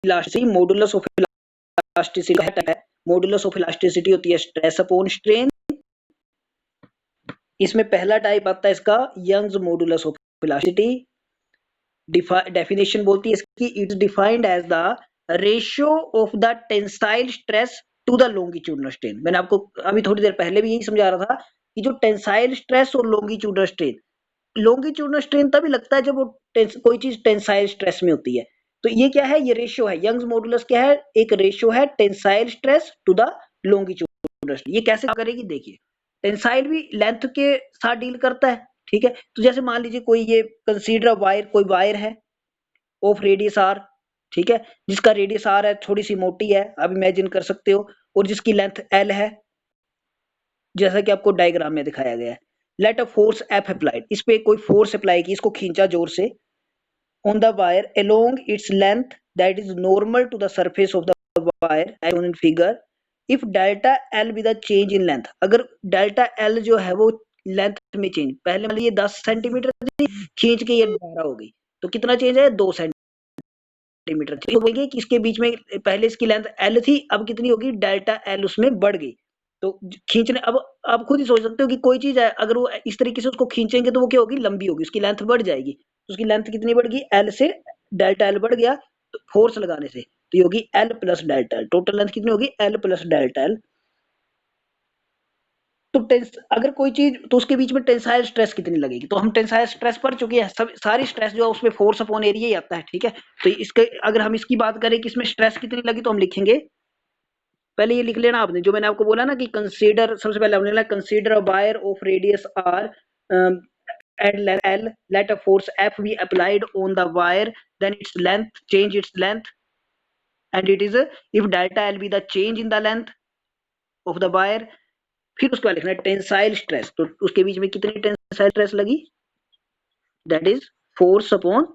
Elasticity, modulus of elasticity है, modulus of elasticity होती है स्ट्रेस अपॉन स्ट्रेन। इसमें पहला टाइप आता है इसका Young's modulus of elasticity. Definition बोलती है इसकी, it's defined as the ratio of the tensile stress to the longitudinal strain. मैंने आपको अभी थोड़ी देर पहले भी यही समझा रहा था कि जो टेंसाइल स्ट्रेस और लॉन्गिट्यूडनल स्ट्रेन, लॉन्गिट्यूडनल स्ट्रेन तभी लगता है जब वो कोई चीज टेंसाइल स्ट्रेस में होती है। तो ये क्या है, ये रेशियो है, यंग्स मॉडुलस क्या है, एक रेशियो है tensile stress to the longitudinal strain. ये कैसे करेगी, देखिए टेंसाइल भी लेंथ के साथ डील करता है, ठीक है। तो जैसे मान लीजिए कोई ये कंसीडर वायर, कोई वायर है ऑफ रेडियस आर, ठीक है, जिसका रेडियस आर है, थोड़ी सी मोटी है, आप इमेजिन कर सकते हो, और जिसकी लेंथ एल है, जैसा कि आपको डायग्राम में दिखाया गया है। Let a force F applied, इस पे कोई फोर्स अप्लाई की, इसको खींचा जोर से, on the wire along its length that is normal to the surface of the wire as in figure, if delta L with the change in length, अगर delta L जो है वो लेंथ में चेंज, पहले मान लीजिए 10 सेंटीमीटर थी, खींच के ये 12 हो गई, तो कितना चेंज है, 2 सेंटीमीटर। तो बोलिए कि इसके बीच में पहले इसकी लेंथ एल थी, अब कितनी होगी, डेल्टा एल उसमें बढ़ गई। तो खींचने, अब आप खुद ही सोच सकते हो कि कोई चीज है अगर वो इस तरीके से उसको खींचेंगे तो वो क्या होगी, लंबी होगी, उसकी लेंथ बढ़ जाएगी। तो उसकी लेंथ कितनी बढ़ गई, एल से डेल्टा एल बढ़ गया, तो फोर्स लगाने से तो ये होगी L plus delta L, total length कितनी होगी, एल प्लस डेल्टा एल। तो अगर कोई चीज, तो उसके बीच में टेंसाइल स्ट्रेस कितनी लगेगी, तो हम टेंसाइल स्ट्रेस पढ़ चुके हैं, सब सारी स्ट्रेस जो है उसमें फोर्स अपॉन एरिया ही आता है, ठीक है। तो इसके अगर हम इसकी बात करें कि इसमें स्ट्रेस कितनी लगी, तो हम लिखेंगे, पहले ये लिख लेना आपने, जो मैंने आपको बोला ना कि कंसीडर, सबसे पहले हमने लिखा consider a wire of radius r and L, let a force F be applied on the wire, then its length, change its length, and it is if delta L be the change in the length of the wire, फिर उसके बाद लिखना है tensile stress, तो उसके बीच में कितनी टेंसाइल स्ट्रेस लगी, that is force upon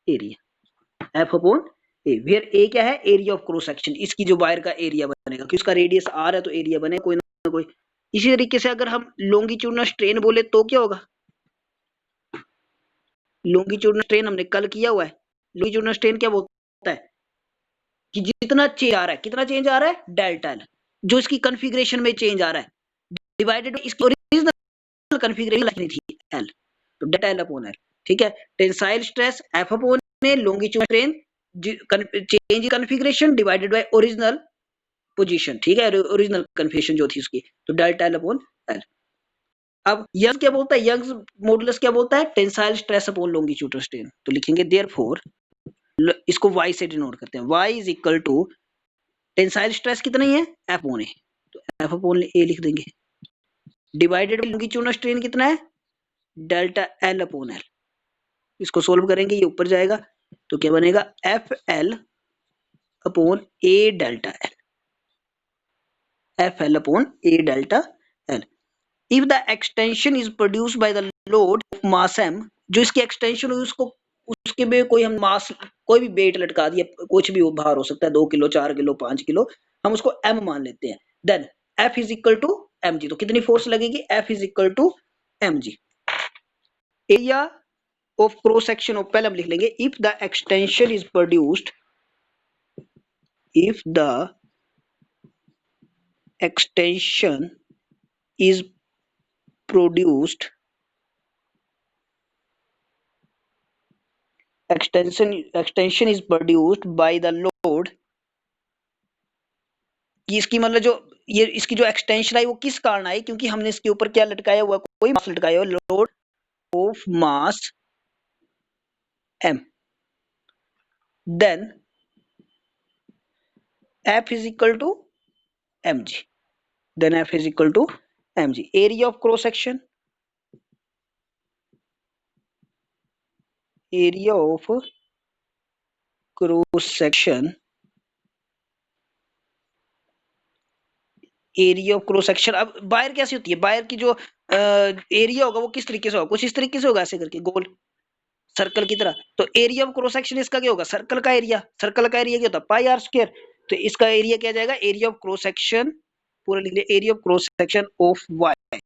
area, F upon A, where A क्या है, एरिया ऑफ क्रॉस सेक्शन, इसकी जो वायर का एरिया बनेगा, क्योंकि उसका रेडियस आर है तो एरिया बने कोई ना कोई। इसी तरीके से अगर हम लॉन्गिट्यूडनल स्ट्रेन बोले तो क्या होगा, लॉन्गिट्यूडनल स्ट्रेन हमने कल किया हुआ है, लॉन्गिट्यूडनल स्ट्रेन क्या बोलता है कि जितना चेंज आ रहा है, कितना चेंज आ रहा है, डेल्टा एल, जो इसकी कॉन्फ़िगरेशन में चेंज आ रहा है, डिवाइडेड इसकी ओरिजिनल कॉन्फ़िगरेशन लिखनी थी एल, तो डेल्टा एल अपॉन एल, ठीक है। Tensile stress F upon A, longitudinal strain change configuration divided by original position, ठीक है, ओरिजिनल कॉन्फ़िगरेशन जो थी उसकी, तो डेल्टा एल अपॉन एल। अब यंग क्या बोलता है, यंग्स मॉडुलस क्या बोलता है, tensile stress upon longitudinal strain, तो लिखेंगे देयरफॉर, इसको y से डिनोट करते हैं, y is equal to tensile stress कितना ही है, एफ अपॉन ए, तो एफ अपॉन ए लिख देंगे, डिवाइडेड बाय लॉन्गिट्यूडनल स्ट्रेन कितना है, डेल्टा एल अपॉन एल, इसको सोल्व करेंगे ये ऊपर जाएगा, तो क्या बनेगा, F L upon A delta L, F L upon A delta L. If the extension is produced by the load of mass M, जो इसकी एक्सटेंशन हुई उसको, उसके में कोई हम मास, कोई भी वेट लटका दिया, कुछ भी भार हो सकता है, 2 किलो 4 किलो 5 किलो, हम उसको m मान लेते हैं, then F is equal to mg, तो कितनी फोर्स लगेगी, F is equal to mg। Area of cross section of, पहले हम लिख लेंगे, if the extension is produced, if the extension is produced, extension is produced by the load, कि इसकी मतलब जो ये इसकी जो एक्सटेंशन आई वो किस कारण आई, क्योंकि हमने इसके ऊपर क्या लटकाया हुआ, कोई मास लटकाया हुआ, load of mass m, then F is equal to mg, then F is equal to mg, area of cross section, area of cross section, area of cross section. अब वायर कैसी होती है, वायर की जो area होगा वो किस तरीके से होगा, कुछ इस तरीके से होगा, ऐसे करके गोल सर्कल की तरह। तो एरिया ऑफ क्रॉस सेक्शन इसका क्या होगा, सर्कल का एरिया, सर्कल का एरिया क्या होता है, पाई आर स्क्वायर, तो इसका एरिया क्या जाएगा, एरिया ऑफ क्रॉस सेक्शन, पूरा लिख लिया, area of cross section of wire.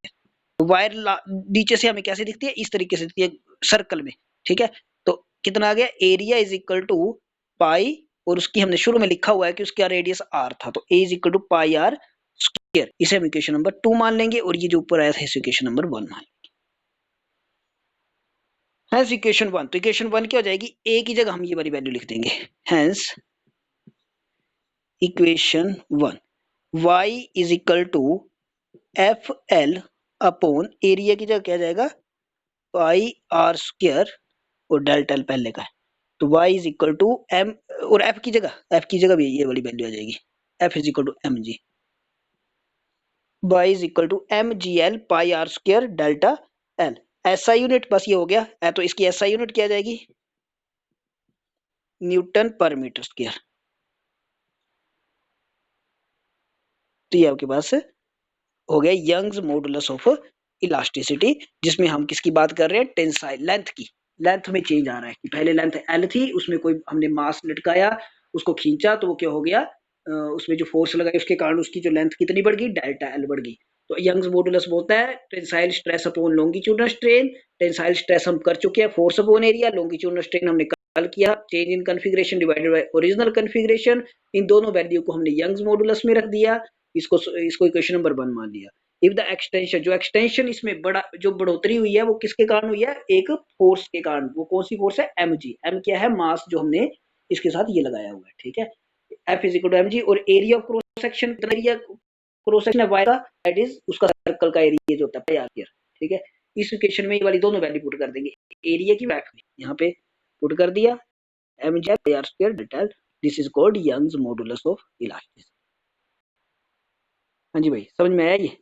Wire नीचे से हमें कैसे दिखती है, इस तरीके से दिखती है सर्कल में, ठीक है। तो कितना आ गया, एरिया इज इक्वल टू पाई और उसकी हमने शुरू में लिखा हुआ है कि उसका रेडियस r था, तो a is equal to pi r square, इसे हम इक्वेशन नंबर 2 मान लेंगे और ये जो ऊपर आया था इसे इक्वेशन नंबर 1 मान लेंगे। हेंस इक्वेशन 1, तो इक्वेशन 1 क्या हो जाएगी, a की जगह हम ये वाली वैल्यू लिख देंगे। Hence equation 1 y is equal to F L upon area की जगह क्या जाएगा, पाई आर स्क्वायर और डेल्टा एल पहले का है, तो y is equal to M, और f की जगह भी ये वाली वैल्यू आ जाएगी, f is equal to M G, y is equal to M G L pi r square delta L. SI unit बस ये हो गया है, तो इसकी एसआई यूनिट क्या आ जाएगी, न्यूटन पर मीटर स्क्वायर। तो ये आपके पास हो गया यंग्स मॉडुलस ऑफ इलास्टिसिटी, जिसमें हम किसकी बात कर रहे हैं, टेंसाइल लेंथ की। लेंथ में चेंज आ रहा है कि पहले लेंथ एल थी, उसमें कोई हमने मास लटकाया, उसको खींचा तो वो क्या हो गया, उसमें जो फोर्स लगाई उसके कारण उसकी जो लेंथ कितनी बढ़ गई, डेल्टा एल बढ़ गई। तो यंग्स मॉडुलस बोलता है tensile stress upon longitudinal strain. Tensile stress हम कर चुके हैं, force upon area, longitudinal strain हमने कल किया, change in configuration divided by original configuration. इन दोनों वैल्यू को हमने यंग्स मॉडुलस में रख दिया, इसको इक्वेशन नंबर 1 मान लिया। इफ द एक्सटेंशन, जो एक्सटेंशन इसमें बड़ा जो बढ़ोतरी हुई है वो किसके कारण हुई है, एक फोर्स के कारण। वो कौन सी फोर्स है, एम जी। एम क्या है, मास जो हमने इसके साथ ये लगाया हुआ है, ठीक है। F is equal to M G, और एरिया ऑफ क्रॉस सेक्शन, कितना एरिया क्रॉस सेक्शन है वाई का, दैट इज उसका सर्कल का एरिया जो होता है पाई आर स्क्वायर, ठीक है। इस इक्वेशन में ये वाली दोनों वैल्यू पुट कर देंगे, एरिया की वैल्यू यहाँ पे पुट कर दिया, M G pi r square delta, this is called Young's modulus of elasticity. हाँ जी भाई, समझ में आया ये।